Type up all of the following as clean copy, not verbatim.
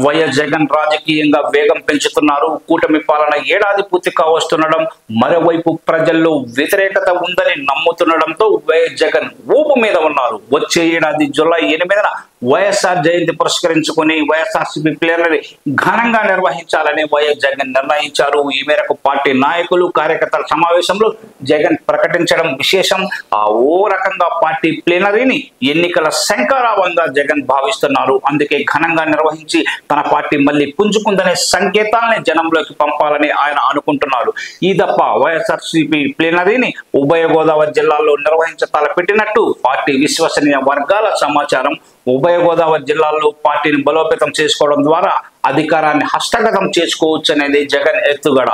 YS Jagan రాజకీయంగా వేగం పెంచుతున్నారు. కూటమి పాలన ఏడాది పూర్తి కావస్తుండడం, మరోవైపు ప్రజల్లో వ్యతిరేకత ఉందని నమ్ముతుండడంతో వైఎస్ జగన్ ఊపు మీద ఉన్నారు. వచ్చే ఏడాది జూలై 8న వైఎస్ఆర్ జయంతి పురస్కరించుకుని వైఎస్ఆర్సీపీ ప్లేనరీ ఘనంగా నిర్వహించాలని వైఎస్ జగన్ నిర్ణయించారు. ఈ మేరకు పార్టీ నాయకులు కార్యకర్తల సమావేశంలో జగన్ ప్రకటించడం విశేషం. ఓ రకంగా పార్టీ ప్లేనరీని ఎన్నికల శంఖారావంగా జగన్ భావిస్తున్నారు. అందుకే ఘనంగా నిర్వహించి తన పార్టీ మళ్ళీ పుంజుకుందనే సంకేతాలని జనంలోకి పంపాలని ఆయన అనుకుంటున్నారు. ఈ దప్ప వైఎస్ఆర్సీపీ ప్లేనరీని ఉభయ గోదావరి జిల్లాల్లో నిర్వహించ తలపెట్టినట్టు పార్టీ విశ్వసనీయ వర్గాల సమాచారం. ఉభయ గోదావరి జిల్లాల్లో పార్టీని బలోపేతం చేసుకోవడం ద్వారా అధికారాన్ని హస్తగతం చేసుకోవచ్చు అనేది జగన్ ఎత్తుగడ.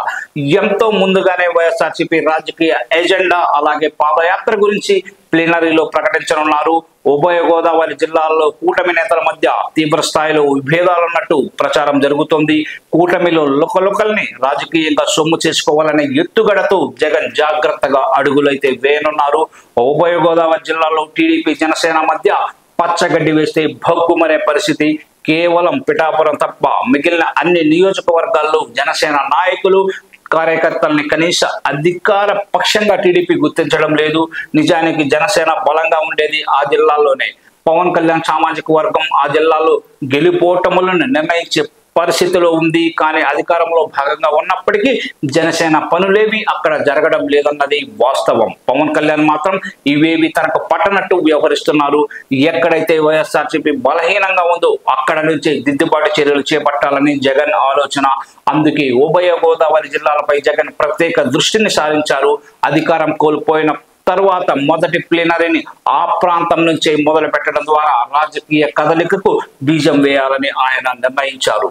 ఎంతో ముందుగానే వైఎస్ఆర్సీపీ రాజకీయ ఎజెండా అలాగే పాదయాత్ర గురించి ప్లీనరీలో ప్రకటించనున్నారు. ఉభయ గోదావరి జిల్లాల్లో కూటమి నేతల మధ్య తీవ్ర స్థాయిలో విభేదాలున్నట్టు ప్రచారం జరుగుతోంది. కూటమిలో లుకలుకల్ని రాజకీయంగా సొమ్ము చేసుకోవాలనే ఎత్తుగడతో జగన్ జాగ్రత్తగా అడుగులైతే వేయనున్నారు. ఉభయ గోదావరి జిల్లాలో టీడీపీ జనసేన మధ్య పచ్చగడ్డి వేస్తే భగ్గుమనే పరిస్థితి. కేవలం పిఠాపురం తప్ప మిగిలిన అన్ని నియోజకవర్గాల్లో జనసేన నాయకులు కార్యకర్తల్ని కనీస అధికార పక్షంగా టీడీపీ గుర్తించడం లేదు. నిజానికి జనసేన బలంగా ఉండేది ఆ జిల్లాల్లోనే. పవన్ కళ్యాణ్ సామాజిక వర్గం ఆ జిల్లాలో గెలుపోటములను నిర్ణయించే పరిస్థితిలో ఉంది. కానీ అధికారంలో భాగంగా ఉన్నప్పటికీ జనసేన పనులేవి అక్కడ జరగడం లేదన్నది వాస్తవం. పవన్ కళ్యాణ్ మాత్రం ఇవేవి తనకు పట్టనట్టు వ్యవహరిస్తున్నారు. ఎక్కడైతే వైఎస్ఆర్సీపీ బలహీనంగా ఉందో అక్కడ నుంచి దిద్దుబాటు చర్యలు చేపట్టాలని జగన్ ఆలోచన. అందుకే ఉభయ గోదావరి జిల్లాలపై జగన్ ప్రత్యేక దృష్టిని సారించారు. అధికారం కోల్పోయిన తరువాత మొదటి ప్లీనరీని ఆ ప్రాంతం నుంచే మొదలు పెట్టడం ద్వారా రాజకీయ కదలికకు బీజం వేయాలని ఆయన నిర్ణయించారు.